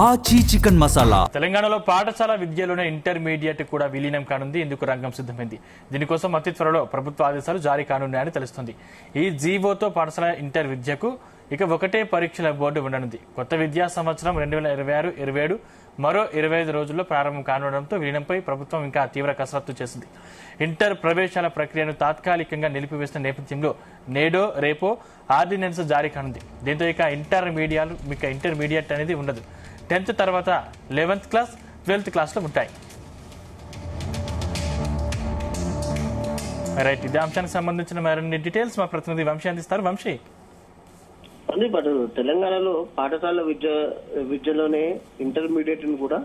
ఆచి చికెన్ మసాలా. తెలంగాణలో పాఠశాల విద్యలోనే ఇంటర్మీడియట్ కూడా విలీనం కానుంది. ఇందుకు రంగం సిద్ధమైంది. దీనికోసం అతి త్వరలో ప్రభుత్వ ఆదేశాలు జారీ కానున్నాయని తెలుస్తుంది. ఈ జీవోతో పాఠశాల ఇంటర్ విద్యకు ఇక ఒకటే పరీక్షల బోర్డు ఉండనుంది. కొత్త విద్యా సంవత్సరం 2026-27 మరో 25 రోజుల్లో ప్రారంభం కానుండడంతో విలీనంపై ప్రభుత్వం ఇంకా తీవ్ర కసరత్తు చేసింది. ఇంటర్ ప్రవేశాల ప్రక్రియను తాత్కాలికంగా నిలిపివేసిన నేపథ్యంలో నేడో రేపో ఆర్డినెన్స్ జారీ కానుంది. దీంతో ఇక ఇంటర్మీడియట్ అనేది ఉండదు. 10th తర్వాత 11th క్లాస్ 12th క్లాస్లో ఉంటాయి. రైట్, ఇదే అంశానికి సంబంధించిన మరిన్ని డీటెయిల్స్ మా ప్రతినిధి వంశీ అందిస్తారు. వంశీ, బట్ తెలంగాణలో పాఠశాల విద్యలోనే ఇంటర్మీడియట్ ని కూడా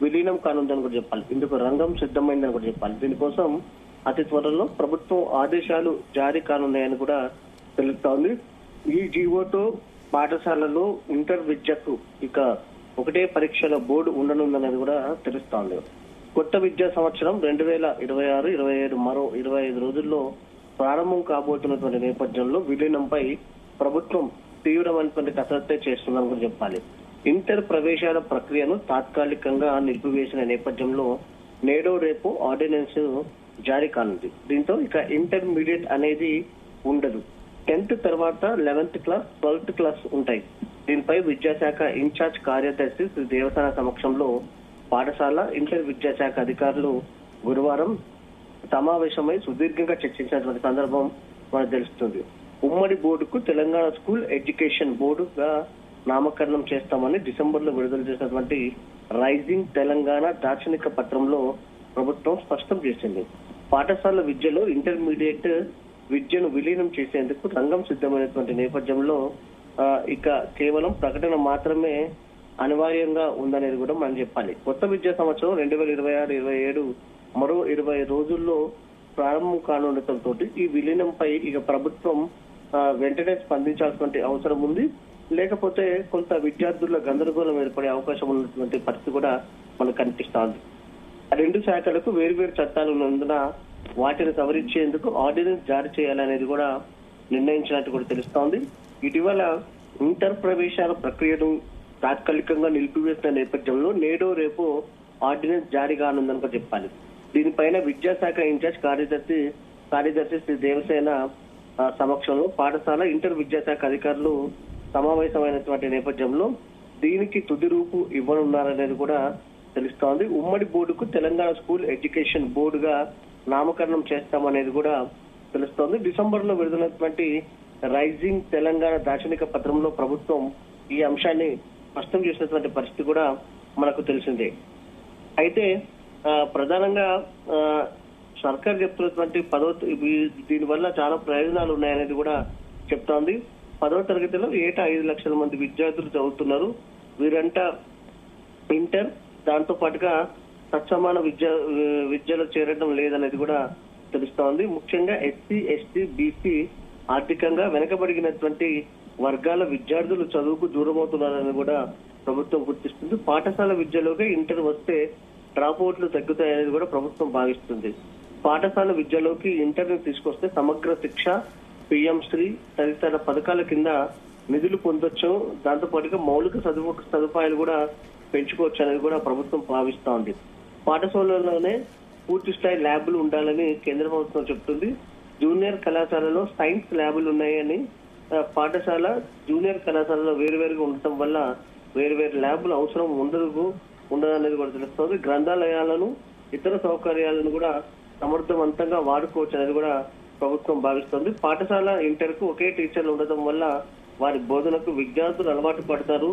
విలీనం కానుందని కూడా చెప్పాలి. ఇందుకు రంగం సిద్ధమైందని కూడా చెప్పాలి. దీనికోసం అతి త్వరలో ప్రభుత్వం ఆదేశాలు జారీ కానున్నాయని కూడా తెలుస్తోంది. ఈ జీవోతో పాఠశాలలో ఇంటర్ విద్యకు ఇక ఒకటే పరీక్షల బోర్డు ఉండనుందనేది కూడా తెలుస్తోంది. కొత్త విద్యా సంవత్సరం 2026-27 మరో 25 రోజుల్లో ప్రారంభం కాబోతున్నటువంటి నేపథ్యంలో విలీనంపై ప్రభుత్వం తీవ్రమైనటువంటి కసరత్తే చేస్తుందని కూడా చెప్పాలి. ఇంటర్ ప్రవేశాల ప్రక్రియను తాత్కాలికంగా నిలిపివేసిన నేపథ్యంలో నేడో రేపు ఆర్డినెన్స్ జారీ కానుంది. దీంతో ఇక ఇంటర్మీడియట్ అనేది ఉండదు. 10th తర్వాత 11th క్లాస్ 12th క్లాస్ ఉంటాయి. దీనిపై విద్యాశాఖ ఇన్ఛార్జ్ కార్యదర్శి శ్రీ దేవసేన సమక్షంలో పాఠశాల ఇంటర్ విద్యాశాఖ అధికారులు గురువారం సమావేశమై సుదీర్ఘంగా చర్చించినటువంటి సందర్భం మనకు తెలుస్తుంది. ఉమ్మడి బోర్డుకు తెలంగాణ స్కూల్ ఎడ్యుకేషన్ బోర్డుగా నామకరణం చేస్తామని డిసెంబర్ లో విడుదల చేసినటువంటి రైజింగ్ తెలంగాణ దార్శనిక పత్రంలో ప్రభుత్వం స్పష్టం చేసింది. పాఠశాల విద్యలో ఇంటర్మీడియట్ విద్యను విలీనం చేసేందుకు రంగం సిద్ధమైనటువంటి నేపథ్యంలో ఇక కేవలం ప్రకటన మాత్రమే అనివార్యంగా ఉందనేది కూడా మనం చెప్పాలి. కొత్త విద్యా సంవత్సరం 2026-27 మరో 20 రోజుల్లో ప్రారంభం కానుండటంతో ఈ విలీనంపై ఇక ప్రభుత్వం వెంటనే స్పందించాల్సిన అవసరం ఉంది. లేకపోతే కొంత విద్యార్థుల గందరగోళం ఏర్పడే అవకాశం ఉన్నటువంటి పరిస్థితి కూడా మనకు కనిపిస్తోంది. రెండు శాఖలకు వేరువేరు చట్టాలు ఉన్నందున వాటిని సవరించేందుకు ఆర్డినెన్స్ జారీ చేయాలనేది కూడా నిర్ణయించినట్టు కూడా తెలుస్తోంది. ఇటీవల ఇంటర్ ప్రవేశాల ప్రక్రియను తాత్కాలికంగా నిలిపివేసిన నేపథ్యంలో నేడో రేపు ఆర్డినెన్స్ జారీ కానుందని కూడా చెప్పాలి. దీనిపైన విద్యాశాఖ ఇన్ఛార్జ్ కార్యదర్శి శ్రీ దేవసేన సమక్షంలో పాఠశాల ఇంటర్ విద్యాశాఖ అధికారులు సమావేశమైనటువంటి నేపథ్యంలో దీనికి తుది రూపు ఇవ్వనున్నారనేది కూడా తెలుస్తోంది. ఉమ్మడి బోర్డుకు తెలంగాణ స్కూల్ ఎడ్యుకేషన్ బోర్డుగా నామకరణం చేస్తామనేది కూడా తెలుస్తోంది. డిసెంబర్ లో విడుదలైనటువంటి రైజింగ్ తెలంగాణ దార్శనిక పత్రంలో ప్రభుత్వం ఈ అంశాన్ని స్పష్టం చేసినటువంటి పరిస్థితి కూడా మనకు తెలిసిందే. అయితే ప్రధానంగా సర్కార్ చెప్తున్నటువంటి దీని వల్ల చాలా ప్రయోజనాలు ఉన్నాయనేది కూడా చెప్తోంది. 10వ తరగతిలో ఏటా 5 లక్షల మంది విద్యార్థులు చదువుతున్నారు. వీరంతా ఇంటర్ దాంతో పాటుగా సత్సమాన విద్యలో చేరడం లేదనేది కూడా తెలుస్తోంది. ముఖ్యంగా ఎస్సీ, ఎస్టీ, బీసీ ఆర్థికంగా వెనకబడినటువంటి వర్గాల విద్యార్థులు చదువుకు దూరం అవుతున్నారని కూడా ప్రభుత్వం గుర్తిస్తుంది. పాఠశాల విద్యలోకి ఇంటర్ వస్తే డ్రాప్ అవుట్లు తగ్గుతాయనేది కూడా ప్రభుత్వం భావిస్తుంది. పాఠశాల విద్యలోకి ఇంటర్ ని తీసుకొస్తే సమగ్ర శిక్ష, పిఎం శ్రీ తదితర పథకాల కింద నిధులు పొందొచ్చు. దాంతో పాటుగా మౌలిక సదుపాయాలు కూడా పెంచుకోవచ్చు అనేది కూడా ప్రభుత్వం భావిస్తోంది. పాఠశాలలోనే పూర్తి స్థాయి ల్యాబ్లు ఉండాలని కేంద్ర ప్రభుత్వం చెప్తుంది. జూనియర్ కళాశాలలో సైన్స్ ల్యాబులు ఉన్నాయని, పాఠశాల జూనియర్ కళాశాలలో వేరువేరుగా ఉండటం వల్ల వేరువేరు ల్యాబులు అవసరం ఉండదనేది కూడా తెలుస్తోంది. గ్రంథాలయాలను ఇతర సౌకర్యాలను కూడా సమర్థవంతంగా వాడుకోవచ్చు అనేది కూడా ప్రభుత్వం భావిస్తోంది. పాఠశాల ఇంటర్ కు ఒకే టీచర్లు ఉండటం వల్ల వారి బోధనకు విద్యార్థులు అలవాటు పడతారు.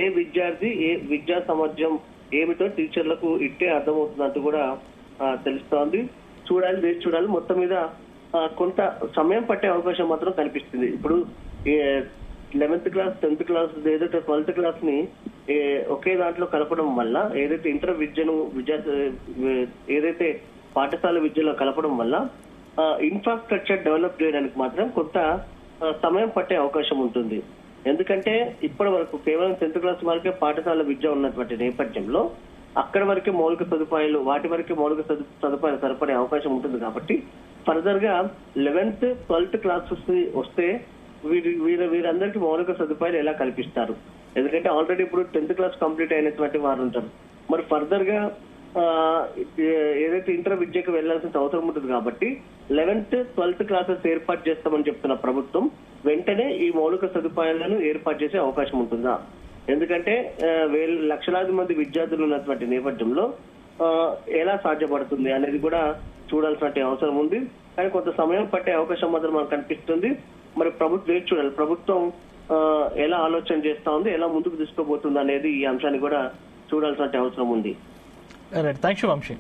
ఏ విద్యార్థి ఏ విద్యా సామర్థ్యం ఏమిటో టీచర్లకు ఇట్టే అర్థమవుతున్నట్టు కూడా తెలుస్తోంది. వేచి చూడాలి. మొత్తం మీద కొంత సమయం పట్టే అవకాశం మాత్రం కనిపిస్తుంది. ఇప్పుడు 11th క్లాస్ 10th క్లాస్ ఏదైతే 12th క్లాస్ ని ఒకే దాంట్లో కలపడం వల్ల ఏదైతే ఇంటర్ విద్యను ఏదైతే పాఠశాల విద్యలో కలపడం వల్ల ఇన్ఫ్రాస్ట్రక్చర్ డెవలప్ చేయడానికి మాత్రం కొంత సమయం పట్టే అవకాశం ఉంటుంది. ఎందుకంటే ఇప్పటి వరకు కేవలం 10th క్లాస్ వరకే పాఠశాల విద్య ఉన్నటువంటి నేపథ్యంలో అక్కడ వరకే మౌలిక సదుపాయాలు వాటి వరకే మౌలిక సదుపాయాలు సరిపడే అవకాశం ఉంటుంది. కాబట్టి ఫర్దర్ గా 11th 12th క్లాసెస్ వస్తే వీరందరికీ మౌలిక సదుపాయాలు ఎలా కల్పిస్తారు? ఎందుకంటే ఆల్రెడీ ఇప్పుడు 10th క్లాస్ కంప్లీట్ అయినటువంటి వారు ఉంటారు. మరి ఫర్దర్ గా ఏదైతే ఇంటర్ విద్యకు వెళ్లాల్సిన అవసరం ఉంటుంది కాబట్టి 11th, 12th క్లాసెస్ ఏర్పాటు చేస్తామని చెప్తున్న ప్రభుత్వం వెంటనే ఈ మౌలిక సదుపాయాలను ఏర్పాటు చేసే అవకాశం ఉంటుందా? ఎందుకంటే లక్షలాది మంది విద్యార్థులు ఉన్నటువంటి నేపథ్యంలో ఎలా సాధ్యపడుతుంది అనేది కూడా చూడాల్సిన అవసరం ఉంది. కానీ కొంత సమయం పట్టే అవకాశం మాత్రం మనకు కనిపిస్తుంది. మరి ప్రభుత్వం చూడాలి, ప్రభుత్వం ఎలా ఆలోచన చేస్తా ఉంది, ఎలా ముందుకు తీసుకోబోతుంది అనేది ఈ అంశాన్ని కూడా చూడాల్సిన అవసరం ఉంది. Thank you Vamsi.